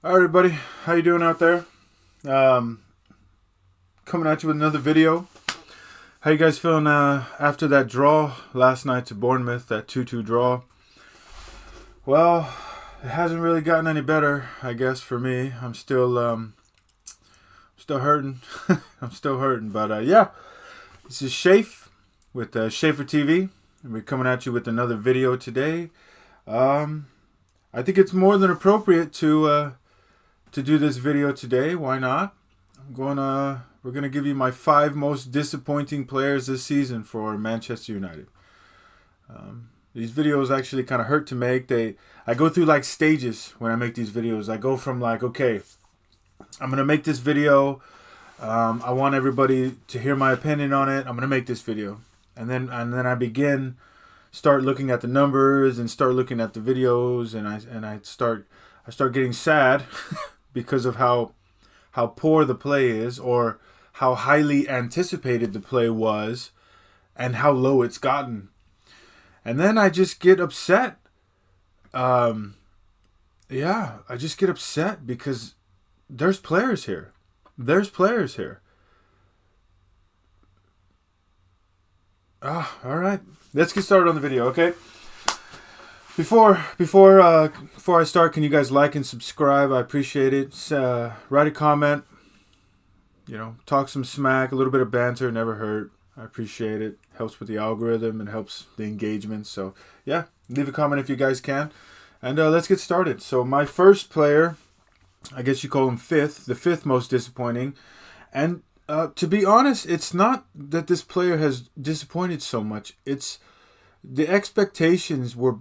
All right, everybody, how you doing out there? Um, Coming at you with another video. How you guys feeling after that draw last night to Bournemouth, that 2-2 draw? Well, it hasn't really gotten any better, I guess, for me. I'm still hurting. I'm still hurting, but yeah, this is Shafe with Schaefer TV, and we're coming at you with another video today. Um, I think it's more than appropriate to do this video today. Why not? We're gonna give you my 5 most disappointing players this season for Manchester United. These videos actually kind of hurt to make. I go through like stages when I make these videos. I go from like, okay, I'm gonna make this video. I want everybody to hear my opinion on it. I'm gonna make this video, and then I start looking at the numbers and start looking at the videos, and I start getting sad because of how poor the play is, or how highly anticipated the play was, and how low it's gotten. And then I just get upset. Yeah, I just get upset because there's players here. There's players here. All right. Let's get started on the video, okay? Before I start, can you guys like and subscribe? I appreciate it. Write a comment. Talk some smack. A little bit of banter never hurt. I appreciate it. Helps with the algorithm and helps the engagement. So yeah, leave a comment if you guys can, and let's get started. So my first player, I guess you call him the fifth most disappointing, and to be honest, it's not that this player has disappointed so much. It's the expectations were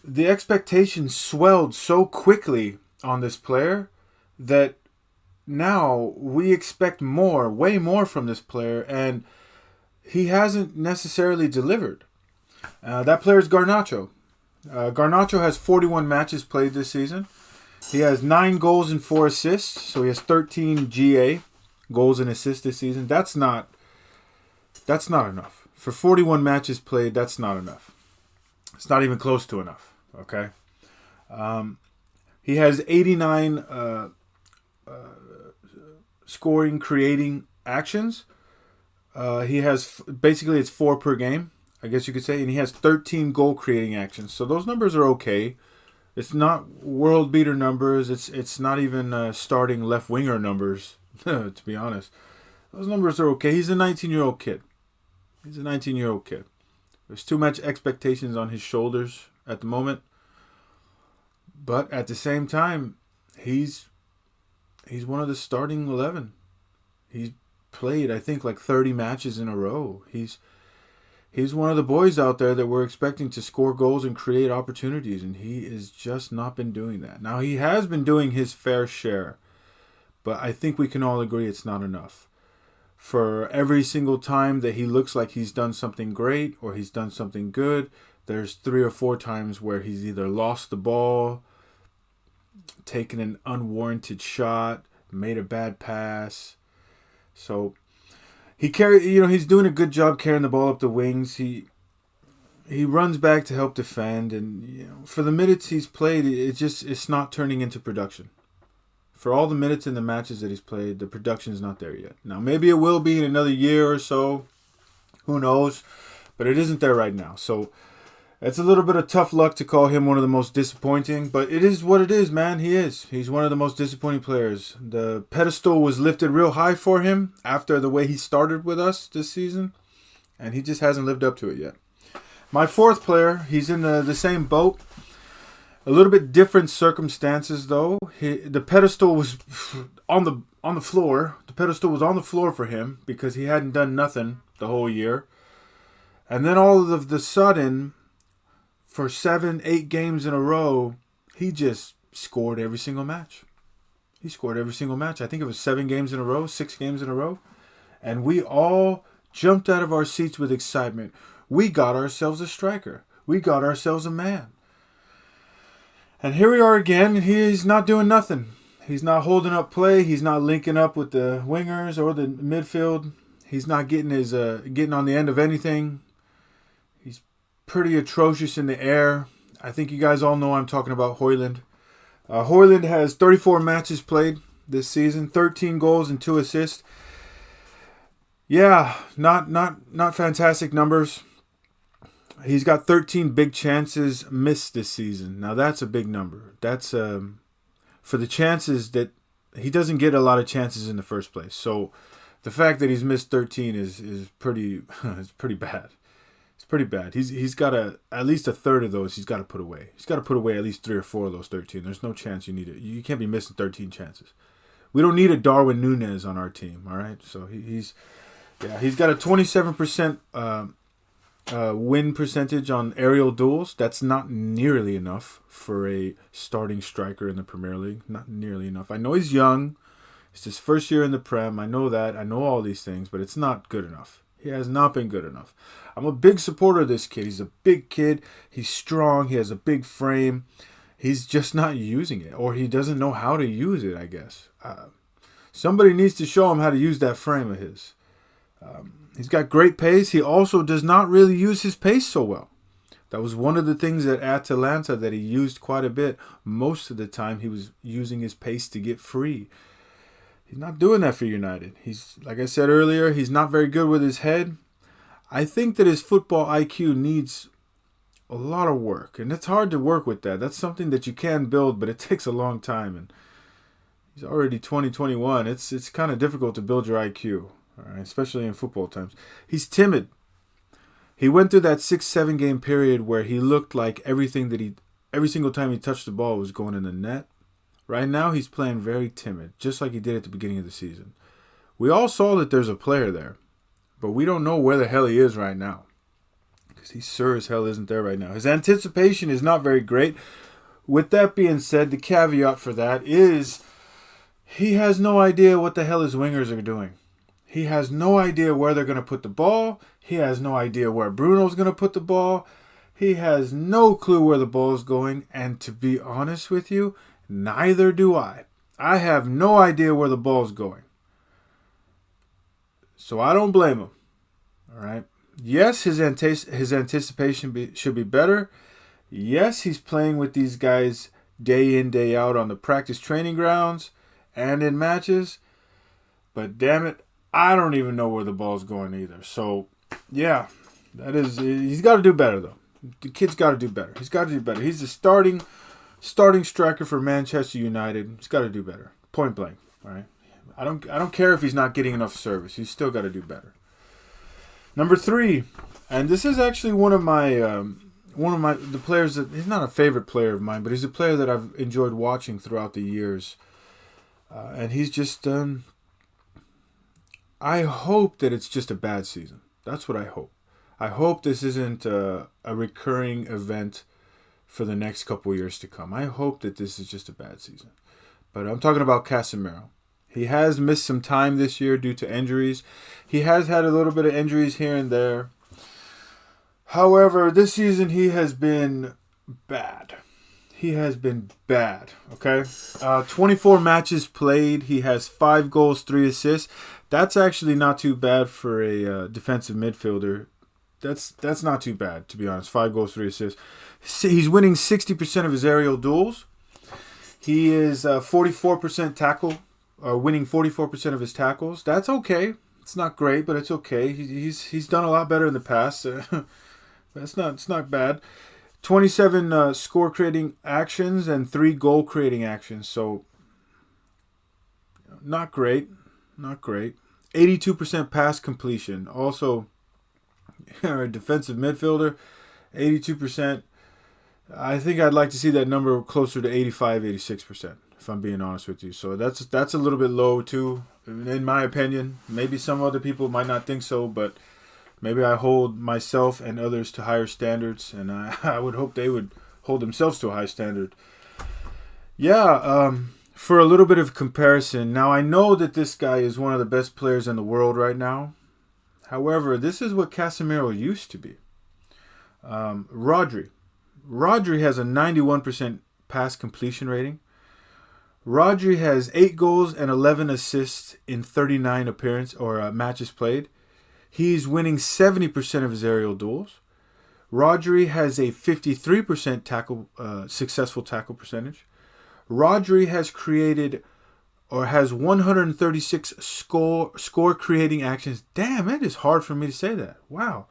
the expectations swelled so quickly on this player that now we expect more, way more from this player, and he hasn't necessarily delivered. That player is Garnacho. Garnacho has 41 matches played this season. He has 9 goals and 4 assists, so he has 13 GA, goals and assists this season. That's not enough. For 41 matches played, that's not enough. It's not even close to enough, okay? He has 89 scoring, creating actions. He has, basically, it's 4 per game, I guess you could say, and he has 13 goal creating actions. So those numbers are okay. It's not world beater numbers. It's not even starting left winger numbers, to be honest. Those numbers are okay. He's a 19-year-old kid. There's too much expectations on his shoulders at the moment. But at the same time, he's one of the starting 11. He's played, I think, like 30 matches in a row. He's one of the boys out there that we're expecting to score goals and create opportunities, and he has just not been doing that. Now, he has been doing his fair share, but I think we can all agree it's not enough. For every single time that he looks like he's done something great or he's done something good, there's 3 or 4 times where he's either lost the ball, taken an unwarranted shot, made a bad pass. So he's doing a good job carrying the ball up the wings. He runs back to help defend, and for the minutes he's played, it's not turning into production. For all the minutes in the matches that he's played, the production is not there yet. Now, maybe it will be in another year or so. Who knows? But it isn't there right now. So it's a little bit of tough luck to call him one of the most disappointing. But it is what it is, man. He is. He's one of the most disappointing players. The pedestal was lifted real high for him after the way he started with us this season. And he just hasn't lived up to it yet. My fourth player, he's in the same boat. A little bit different circumstances, though. The pedestal was on the floor. The pedestal was on the floor for him because he hadn't done nothing the whole year. And then all of the sudden, for 7, 8 games in a row, he just scored every single match. He scored every single match. I think it was 7 games in a row, 6 games in a row. And we all jumped out of our seats with excitement. We got ourselves a striker. We got ourselves a man. And here we are again. He's not doing nothing. He's not holding up play. He's not linking up with the wingers or the midfield. He's not getting on the end of anything. He's pretty atrocious in the air. I think you guys all know I'm talking about Højlund. Højlund has 34 matches played this season, 13 goals and 2 assists. Yeah, not fantastic numbers. He's got 13 big chances missed this season. Now that's a big number. That's for the chances that he doesn't get a lot of chances in the first place. So the fact that he's missed 13 is pretty it's pretty bad. It's pretty bad. He's got at least a third of those he's got to put away. He's got to put away at least 3 or 4 of those 13. There's no chance you need it. You can't be missing 13 chances. We don't need a Darwin Núñez on our team, all right? So he's got a 27% win percentage on aerial duels. That's not nearly enough for a starting striker in the Premier League. Not nearly enough. I know he's young. It's his first year in the Prem. I know that. I know all these things, but it's not good enough. He has not been good enough. I'm a big supporter of this kid. He's a big kid. He's strong. He has a big frame. He's just not using it, or he doesn't know how to use it, I guess. Somebody needs to show him how to use that frame of his. He's got great pace. He also does not really use his pace so well. That was one of the things at Atalanta that he used quite a bit. Most of the time he was using his pace to get free. He's not doing that for United. He's, like I said earlier, he's not very good with his head. I think that his football IQ needs a lot of work, and it's hard to work with that. That's something that you can build, but it takes a long time, and he's already 2021. It's kind of difficult to build your IQ, all right, especially in football times. He's timid. He went through that 6-7 game period where he looked like every single time he touched the ball was going in the net. Right now he's playing very timid, just like he did at the beginning of the season. We all saw that there's a player there, but we don't know where the hell he is right now. Because he sure as hell isn't there right now. His anticipation is not very great. With that being said, the caveat for that is he has no idea what the hell his wingers are doing. He has no idea where they're going to put the ball. He has no idea where Bruno's going to put the ball. He has no clue where the ball is going. And to be honest with you, neither do I. I have no idea where the ball is going. So I don't blame him. All right. Yes, his anticipation should be better. Yes, he's playing with these guys day in, day out on the practice training grounds and in matches. But damn it, I don't even know where the ball's going either. So, yeah, he's got to do better, though. The kid's got to do better. He's got to do better. He's the starting striker for Manchester United. He's got to do better. Point blank, all right? I don't care if he's not getting enough service. He's still got to do better. Number 3, and this is actually one of the players that he's not a favorite player of mine, but he's a player that I've enjoyed watching throughout the years, and he's just. I hope that it's just a bad season. That's what I hope. I hope this isn't a recurring event for the next couple of years to come. I hope that this is just a bad season. But I'm talking about Casemiro. He has missed some time this year due to injuries. He has had a little bit of injuries here and there. However, this season he has been bad. He has been bad, okay? 24 matches played. He has 5 goals, 3 assists. That's actually not too bad for a defensive midfielder. That's not too bad, to be honest. 5 goals, 3 assists. He's winning 60% of his aerial duels. He is 44% tackle, winning 44% of his tackles. That's okay. It's not great, but it's okay. He's done a lot better in the past. It's not bad. 27 score creating actions and 3 goal creating actions. So not great. 82% pass completion. Also, a defensive midfielder, 82%. I think I'd like to see that number closer to 85, 86%, if I'm being honest with you. So that's a little bit low too, in my opinion. Maybe some other people might not think so, but maybe I hold myself and others to higher standards, and I would hope they would hold themselves to a high standard. Yeah, for a little bit of comparison, now I know that this guy is one of the best players in the world right now. However, this is what Casemiro used to be. Rodri has a 91% pass completion rating. Rodri has 8 goals and 11 assists in 39 matches played. He's winning 70% of his aerial duels. Rodri has a 53% successful tackle percentage. Rodri has created or has 136 score creating actions. Damn, it is hard for me to say that. Wow.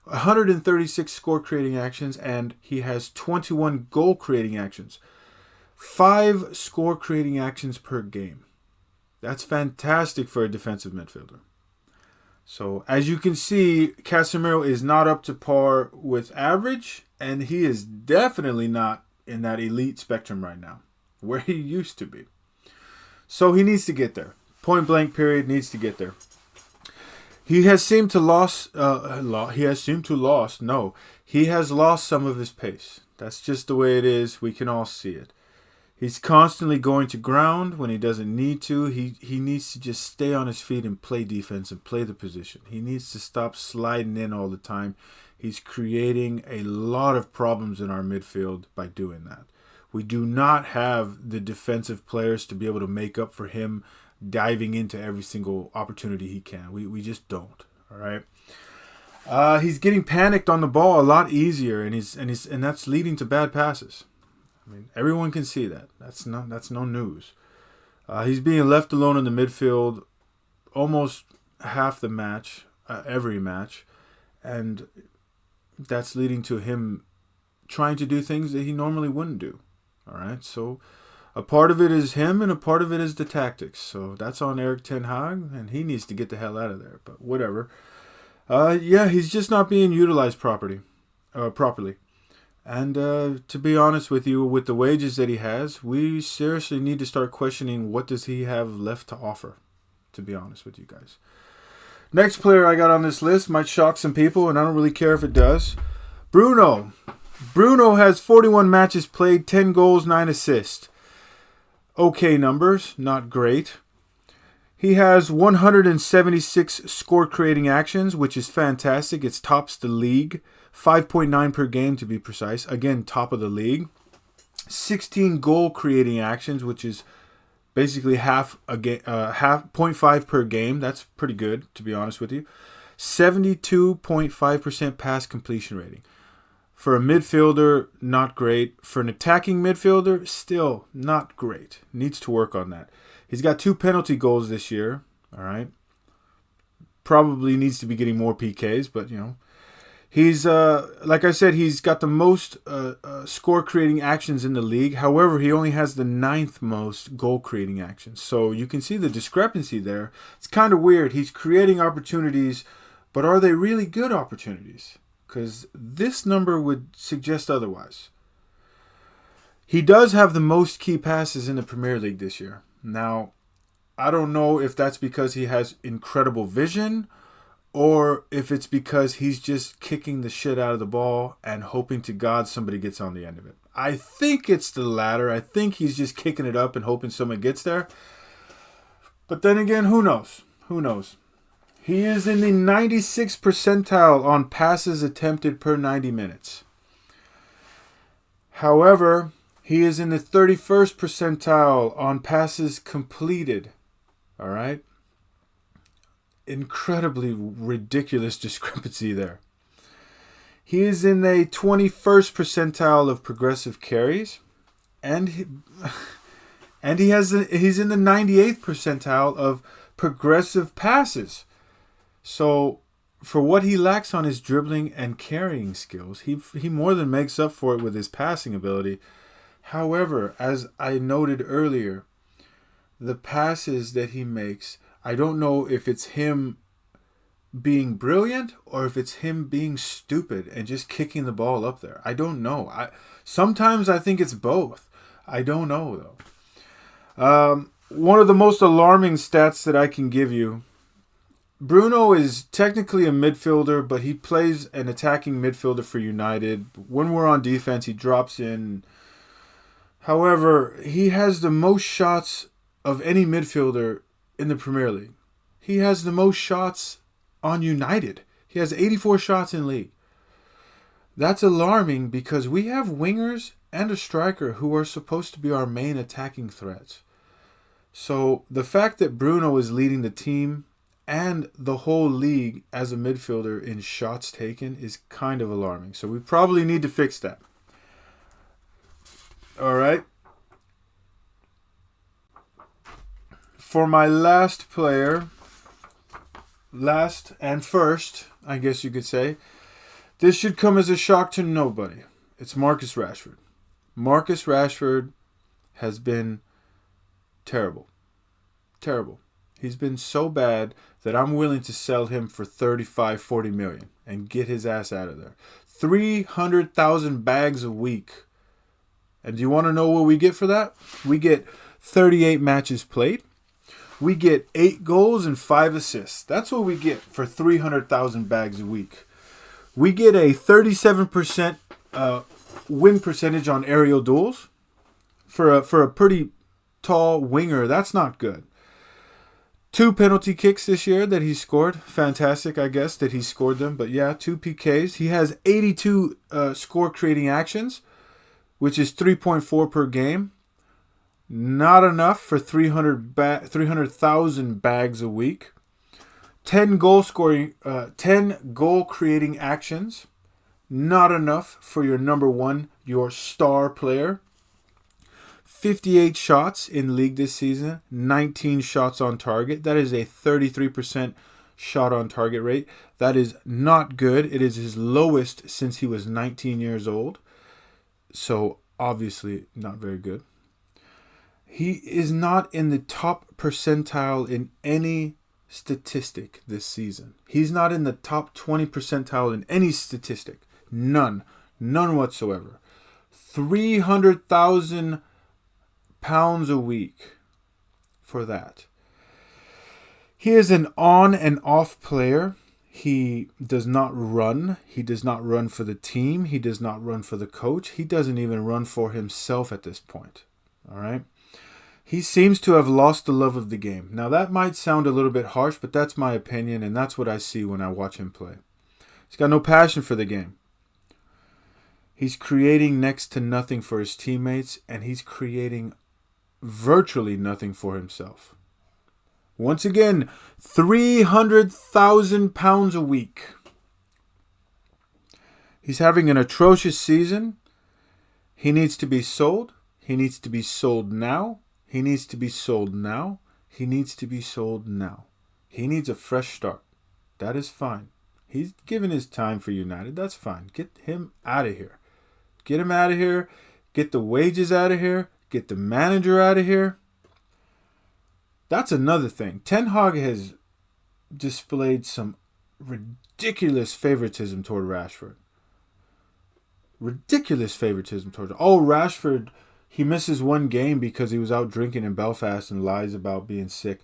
136 score creating actions, and he has 21 goal creating actions. 5 score creating actions per game. That's fantastic for a defensive midfielder. So, as you can see, Casemiro is not up to par with average, and he is definitely not in that elite spectrum right now, where he used to be. So, he needs to get there. Point blank period, needs to get there. He has seemed to lost some of his pace. That's just the way it is. We can all see it. He's constantly going to ground when he doesn't need to. He needs to just stay on his feet and play defense and play the position. He needs to stop sliding in all the time. He's creating a lot of problems in our midfield by doing that. We do not have the defensive players to be able to make up for him diving into every single opportunity he can. We just don't. All right. He's getting panicked on the ball a lot easier, and that's leading to bad passes. I mean, everyone can see that. That's no news. He's being left alone in the midfield almost half the match, every match, and that's leading to him trying to do things that he normally wouldn't do. All right, so a part of it is him, and a part of it is the tactics. So that's on Erik ten Hag, and he needs to get the hell out of there. But whatever. He's just not being utilized properly. And to be honest with you, with the wages that he has, we seriously need to start questioning what does he have left to offer, to be honest with you guys. Next player I got on this list might shock some people, and I don't really care if it does. Bruno. Bruno has 41 matches played, 10 goals, 9 assists. Okay numbers, not great. He has 176 score-creating actions, which is fantastic. It tops the league. 5.9 per game to be precise. Again, top of the league. 16 goal-creating actions, which is basically half 0.5 per game. That's pretty good, to be honest with you. 72.5% pass completion rating. For a midfielder, not great. For an attacking midfielder, still not great. Needs to work on that. He's got 2 penalty goals this year. All right. Probably needs to be getting more PKs, but, you know. He's, like I said, he's got the most score-creating actions in the league. However, he only has the 9th most goal-creating actions. So you can see the discrepancy there. It's kind of weird. He's creating opportunities, but are they really good opportunities? Because this number would suggest otherwise. He does have the most key passes in the Premier League this year. Now, I don't know if that's because he has incredible vision or if it's because he's just kicking the shit out of the ball and hoping to God somebody gets on the end of it. I think it's the latter. I think he's just kicking it up and hoping someone gets there. But then again, who knows? Who knows? He is in the 96th percentile on passes attempted per 90 minutes. However, he is in the 31st percentile on passes completed. All right? Incredibly ridiculous discrepancy there. He is in the 21st percentile of progressive carries, and he's in the 98th percentile of progressive passes. So for what he lacks on his dribbling and carrying skills, he more than makes up for it with his passing ability. However, as I noted earlier, the passes that he makes, I don't know if it's him being brilliant or if it's him being stupid and just kicking the ball up there. I don't know. Sometimes I think it's both. I don't know, though. One of the most alarming stats that I can give you, Bruno is technically a midfielder, but he plays an attacking midfielder for United. When we're on defense, he drops in. However, he has the most shots of any midfielder in the Premier League. He has the most shots on United. He has 84 shots in league. That's alarming because we have wingers and a striker who are supposed to be our main attacking threats. So the fact that Bruno is leading the team and the whole league as a midfielder in shots taken is kind of alarming. So we probably need to fix that. All right. For my last player, last and first, I guess you could say, this should come as a shock to nobody. It's Marcus Rashford. Marcus Rashford has been terrible. Terrible. He's been so bad that I'm willing to sell him for 35, 40 million and get his ass out of there. 300,000 bags a week. And do you want to know what we get for that? We get 38 matches played. We get 8 goals and 5 assists. That's what we get for 300,000 bags a week. We get a 37% win percentage on aerial duels. For a pretty tall winger, that's not good. 2 penalty kicks this year that he scored. Fantastic, I guess, that he scored them. But yeah, 2 PKs. He has 82 score-creating actions, which is 3.4 per game. Not enough for 300,000 bags a week. 10 goal-creating actions. Not enough for your number one, your star player. 58 shots in league this season, 19 shots on target. That is a 33% shot on target rate. That is not good. It is his lowest since he was 19 years old. So obviously not very good. He is not in the top percentile in any statistic this season. He's not in the top 20 percentile in any statistic. None. None whatsoever. 300,000 pounds a week for that. He is an on and off player. He does not run. He does not run for the team. He does not run for the coach. He doesn't even run for himself at this point. All right. He seems to have lost the love of the game. Now that might sound a little bit harsh, but that's my opinion, and that's what I see when I watch him play. He's got no passion for the game. He's creating next to nothing for his teammates, and he's creating virtually nothing for himself. Once again, 300,000 pounds a week. He's having an atrocious season. He needs to be sold. He needs to be sold now. He needs to be sold now. He needs to be sold now. He needs a fresh start. That is fine. He's given his time for United. That's fine. Get him out of here. Get him out of here. Get the wages out of here. Get the manager out of here. That's another thing. Ten Hag has displayed some ridiculous favoritism toward Rashford. Ridiculous favoritism toward him. Oh, Rashford, he misses one game because he was out drinking in Belfast and lies about being sick.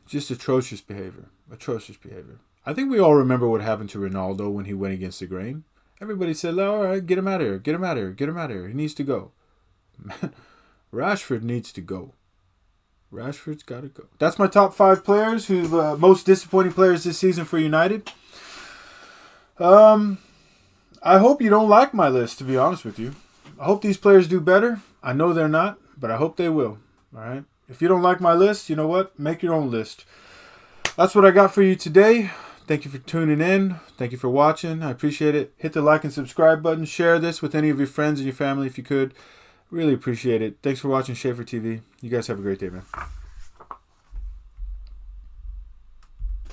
Just atrocious behavior. Atrocious behavior. I think we all remember what happened to Ronaldo when he went against the grain. Everybody said, all right, get him out of here. Get him out of here. Get him out of here. He needs to go. Man, Rashford needs to go. Rashford's got to go. That's my top 5 players who most disappointing players this season for United. I hope you don't like my list, to be honest with you. I hope these players do better. I know they're not, but I hope they will. All right. If you don't like my list, you know what? Make your own list. That's what I got for you today. Thank you for tuning in. Thank you for watching. I appreciate it. Hit the like and subscribe button. Share this with any of your friends and your family if you could. Really appreciate it. Thanks for watching Schaefer TV. You guys have a great day, man.